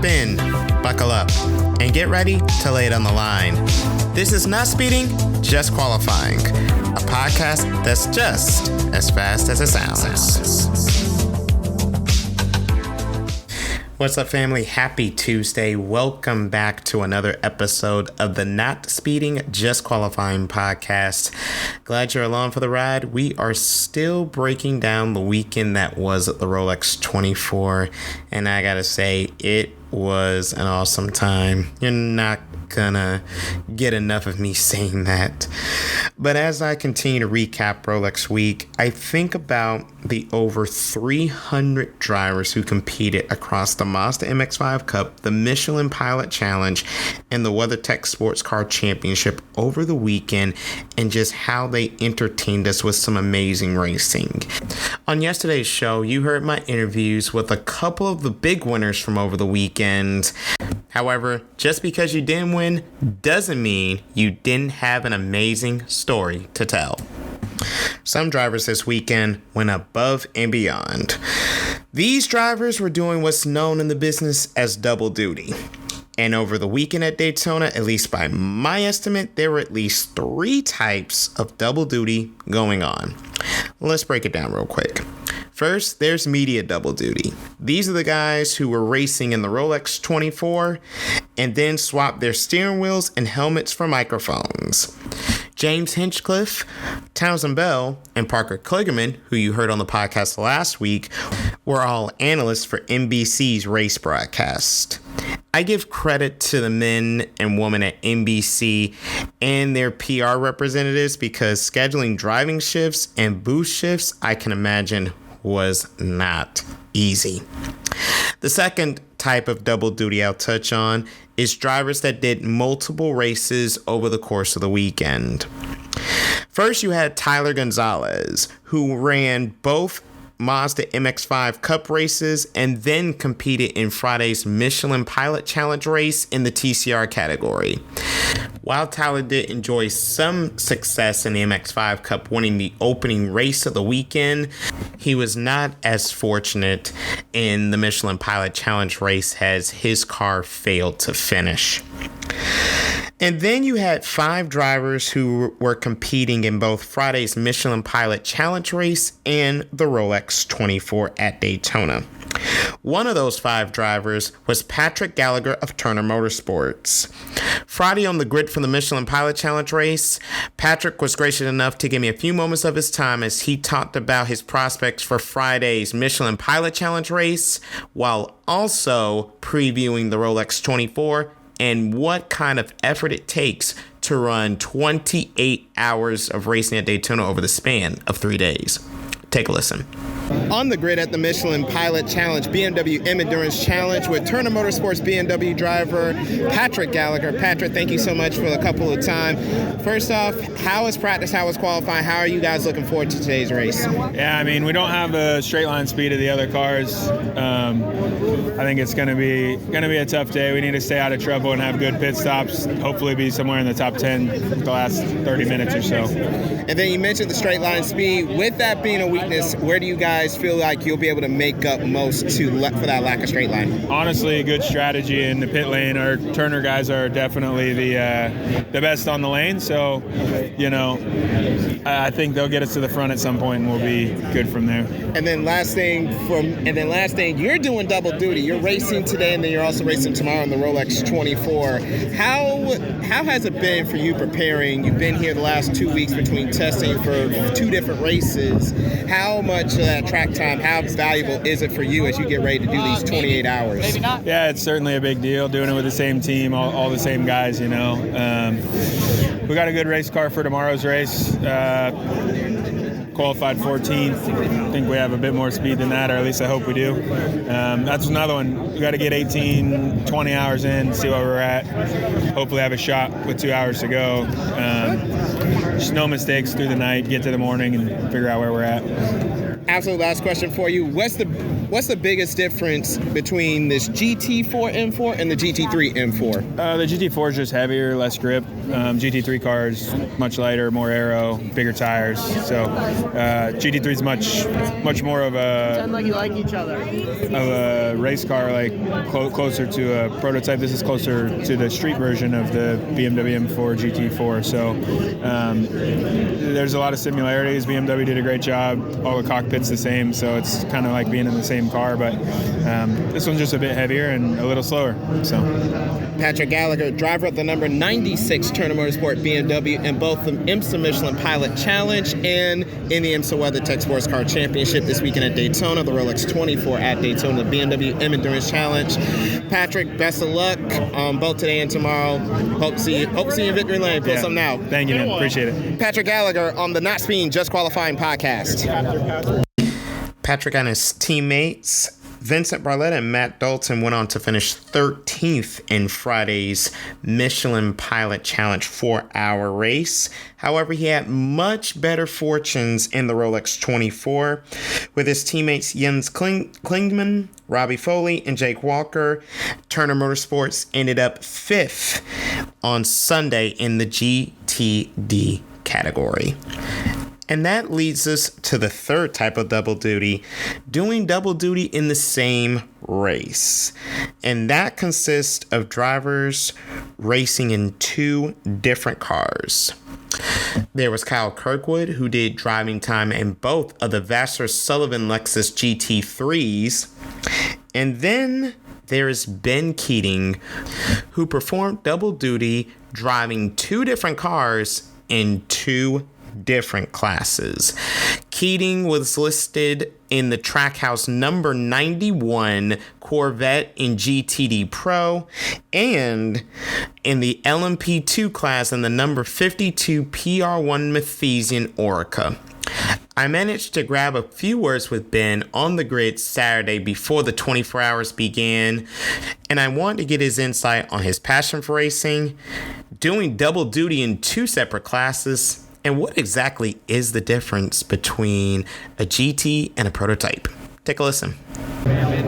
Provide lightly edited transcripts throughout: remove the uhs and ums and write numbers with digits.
Strap in, buckle up, and get ready to lay it on the line. This is Not Speeding, Just Qualifying, a podcast that's just as fast as it sounds. What's up, family? Happy Tuesday. Welcome back to another episode of the Not Speeding, Just Qualifying podcast. Glad you're along for the ride. We are still breaking down the weekend that was the Rolex 24, and I gotta say, it was an awesome time. You're not gonna get enough of me saying that. But as I continue to recap Rolex Week, I think about the over 300 drivers who competed across the Mazda MX-5 Cup, the Michelin Pilot Challenge, and the WeatherTech Sports Car Championship over the weekend, and just how they entertained us with some amazing racing. On yesterday's show, you heard my interviews with a couple of the big winners from over the weekend. However, just because you didn't win doesn't mean you didn't have an amazing story to tell. Some drivers this weekend went above and beyond. These drivers were doing what's known in the business as double duty. And over the weekend at Daytona, at least by my estimate, there were at least 3 types of double duty going on. Let's break it down real quick. First, there's media double duty. These are the guys who were racing in the Rolex 24 and then swapped their steering wheels and helmets for microphones. James Hinchcliffe, Townsend Bell, and Parker Kligerman, who you heard on the podcast last week, were all analysts for NBC's race broadcast. I give credit to the men and women at NBC and their PR representatives because scheduling driving shifts and booth shifts, I can imagine, was not easy. The second type of double duty I'll touch on is drivers that did multiple races over the course of the weekend. First, you had Tyler Gonzalez, who ran both Mazda MX-5 Cup races and then competed in Friday's Michelin Pilot Challenge race in the TCR category. While Tyler did enjoy some success in the MX-5 Cup, winning the opening race of the weekend, he was not as fortunate in the Michelin Pilot Challenge race as his car failed to finish. And then you had 5 drivers who were competing in both Friday's Michelin Pilot Challenge race and the Rolex 24 at Daytona. One of those 5 drivers was Patrick Gallagher of Turner Motorsports. Friday on the grid for the Michelin Pilot Challenge race, Patrick was gracious enough to give me a few moments of his time as he talked about his prospects for Friday's Michelin Pilot Challenge race, while also previewing the Rolex 24 and what kind of effort it takes to run 28 hours of racing at Daytona over the span of 3 days. Take a listen. On the grid at the Michelin Pilot Challenge BMW M Endurance Challenge with Turner Motorsports BMW driver Patrick Gallagher. Patrick, thank you so much for a couple of time. First off, how was practice? How was qualifying? How are you guys looking forward to today's race? Yeah, I mean, we don't have the straight line speed of the other cars. I think it's going to be a tough day. We need to stay out of trouble and have good pit stops. Hopefully, be somewhere in the top 10 the last 30 minutes or so. And then you mentioned the straight line speed. With that being a weakness, where do you guys feel like you'll be able to make up most for that lack of straight line? Honestly, good strategy in the pit lane. Our Turner guys are definitely the best on the lane. So, I think they'll get us to the front at some point, and we'll be good from there. And then last thing, you're doing double duty. You're racing today, and then you're also racing tomorrow in the Rolex 24. How has it been for you preparing? You've been here the last 2 weeks between testing for 2 different races. How much of that track time, how valuable is it for you as you get ready to do these 28 hours? Yeah, it's certainly a big deal doing it with the same team, all the same guys, We got a good race car for tomorrow's race. Qualified 14th. I think we have a bit more speed than that, or at least I hope we do. That's another one. We got to get 18, 20 hours in, see where we're at. Hopefully have a shot with 2 hours to go. Just no mistakes through the night, get to the morning and figure out where we're at. Absolute last question for you. What's the biggest difference between this GT4 M4 and the GT3 M4? The GT4 is just heavier, less grip. GT3 car is much lighter, more aero, bigger tires. So GT3 is much much more of a Sound like you like each other. Of a race car, like closer to a prototype. This is closer to the street version of the BMW M4 GT4. So there's a lot of similarities. BMW did a great job. All the cockpit's the same, so it's kind of like being in the same car. But this one's just a bit heavier and a little slower. So. Patrick Gallagher, driver of the number 96 Turner Motorsport BMW in both the IMSA Michelin Pilot Challenge and in the IMSA WeatherTech Sports Car Championship this weekend at Daytona, the Rolex 24 at Daytona, the BMW M Endurance Challenge. Patrick, best of luck both today and tomorrow. Hope to see you in victory lane. Pull something out. Thank you, man. Appreciate it. Patrick Gallagher on the Not Speeding, Just Qualifying podcast. Patrick and his teammates Vincent Barletta and Matt Dalton went on to finish 13th in Friday's Michelin Pilot Challenge 4-hour race. However, he had much better fortunes in the Rolex 24 with his teammates Jens Klingman, Robbie Foley, and Jake Walker. Turner Motorsports ended up 5th on Sunday in the GTD category. And that leads us to the third type of double duty, doing double duty in the same race. And that consists of drivers racing in two different cars. There was Kyle Kirkwood, who did driving time in both of the Vassar Sullivan Lexus GT3s. And then there's Ben Keating, who performed double duty driving two different cars in two different classes. Keating was listed in the Trackhouse number 91 Corvette in GTD Pro and in the LMP2 class in the number 52 PR1 Mathesian Orica. I managed to grab a few words with Ben on the grid Saturday before the 24 hours began, and I wanted to get his insight on his passion for racing, doing double duty in two separate classes, and what exactly is the difference between a GT and a prototype. Take a listen.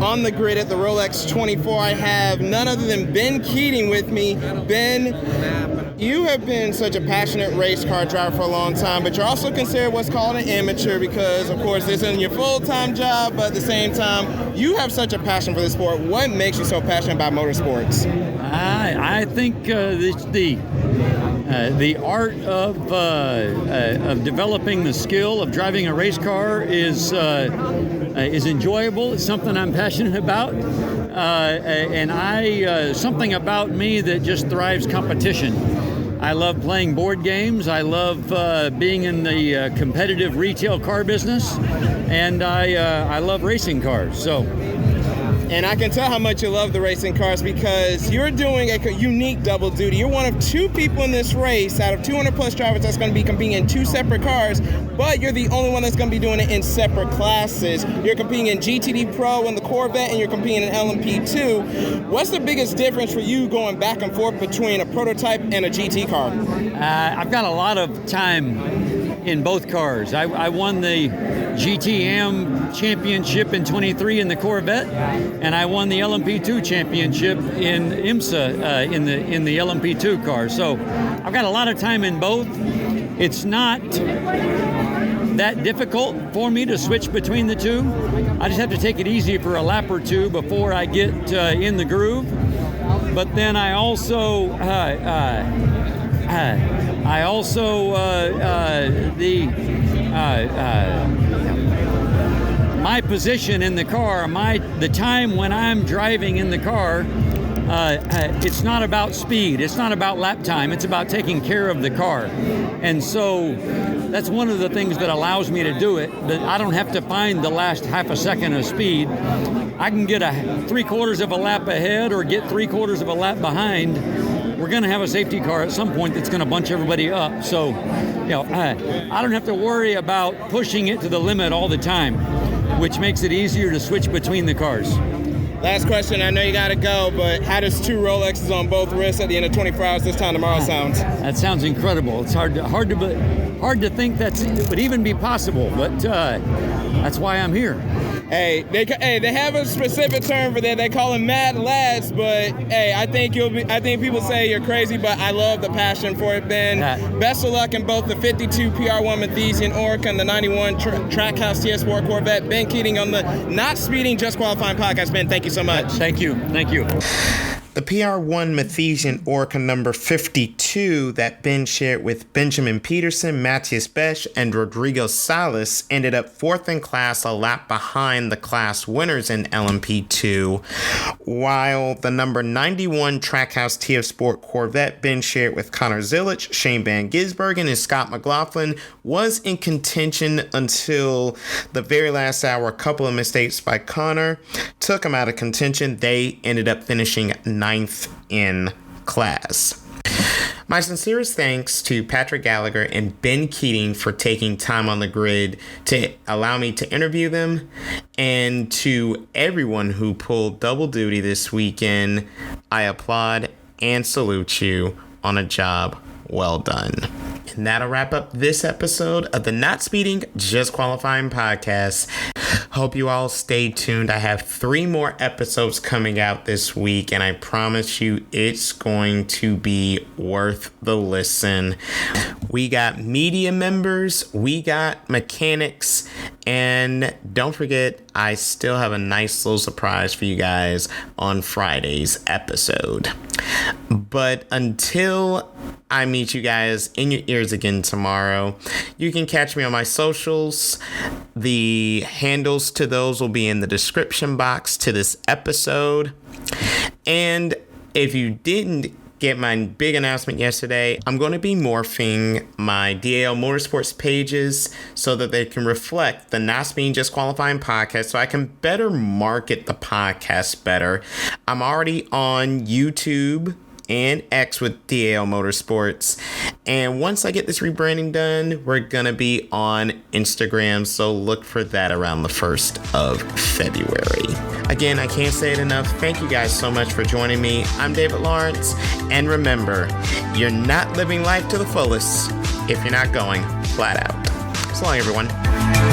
On the grid at the Rolex 24, I have none other than Ben Keating with me. Ben, you have been such a passionate race car driver for a long time, but you're also considered what's called an amateur because, of course, this isn't your full-time job, but at the same time, you have such a passion for the sport. What makes you so passionate about motorsports? I think the art of developing the skill of driving a race car is enjoyable. It's something I'm passionate about, and something about me that just thrives competition. I love playing board games. I love being in the competitive retail car business, and I love racing cars. And I can tell how much you love the racing cars because you're doing a unique double duty. You're one of two people in this race out of 200 plus drivers that's going to be competing in two separate cars, but you're the only one that's going to be doing it in separate classes. You're competing in GTD Pro in the Corvette, and you're competing in LMP2. What's the biggest difference for you going back and forth between a prototype and a GT car? I've got a lot of time in both cars. I won the GTM championship in 23 in the Corvette, and I won the LMP2 championship in IMSA in the LMP2 car. So I've got a lot of time in both. It's not that difficult for me to switch between the two. I just have to take it easy for a lap or two before I get in the groove. But then I also my position in the car, the time when I'm driving in the car, it's not about speed, it's not about lap time, it's about taking care of the car. And so that's one of the things that allows me to do it, that I don't have to find the last half a second of speed. I can get a 3/4 of a lap ahead or get 3/4 of a lap behind. We're going to have a safety car at some point that's going to bunch everybody up. So, I don't have to worry about pushing it to the limit all the time, which makes it easier to switch between the cars. Last question, I know you got to go, but how does two Rolexes on both wrists at the end of 24 hours this time tomorrow sound? That sounds incredible. It's hard to think that would even be possible, but that's why I'm here. Hey, they have a specific term for that. They call them mad lads, but hey, I think people say you're crazy, but I love the passion for it, Ben. Best of luck in both the 52 PR1 Mathesian Orca and the 91 Trackhouse TS Sport Corvette. Ben Keating on the Not Speeding, Just Qualifying podcast. Ben, thank you so much. Thank you. The PR1 Mathesian Orca number 52 that Ben shared with Benjamin Peterson, Matthias Besch, and Rodrigo Salas ended up fourth in class, a lap behind the class winners in LMP2, while the number 91 Trackhouse TF Sport Corvette Ben shared with Connor Zilic, Shane Van Gisbergen, and Scott McLaughlin was in contention until the very last hour. A couple of mistakes by Connor took him out of contention. They ended up finishing ninth in class. My sincerest thanks to Patrick Gallagher and Ben Keating for taking time on the grid to allow me to interview them, and to everyone who pulled double duty this weekend. I applaud and salute you on a job well done. And that'll wrap up this episode of the Not Speeding, Just Qualifying podcast. Hope you all stay tuned. I have 3 more episodes coming out this week, and I promise you it's going to be worth the listen. We got media members, we got mechanics, and don't forget, I still have a nice little surprise for you guys on Friday's episode. But until I meet you guys in your ears again tomorrow, you can catch me on my socials. The handles to those will be in the description box to this episode. And if you didn't get my big announcement yesterday, I'm going to be morphing my DAL Motorsports pages so that they can reflect the Not Speeding Just Qualifying podcast, so I can better market the podcast better. I'm already on YouTube and X with DAL Motorsports, and once I get this rebranding done, we're gonna be on Instagram, so look for that around the 1st of February. Again, I can't say it enough. Thank you guys so much for joining me. I'm David Lawrence, and remember, you're not living life to the fullest if you're not going flat out. So long, everyone.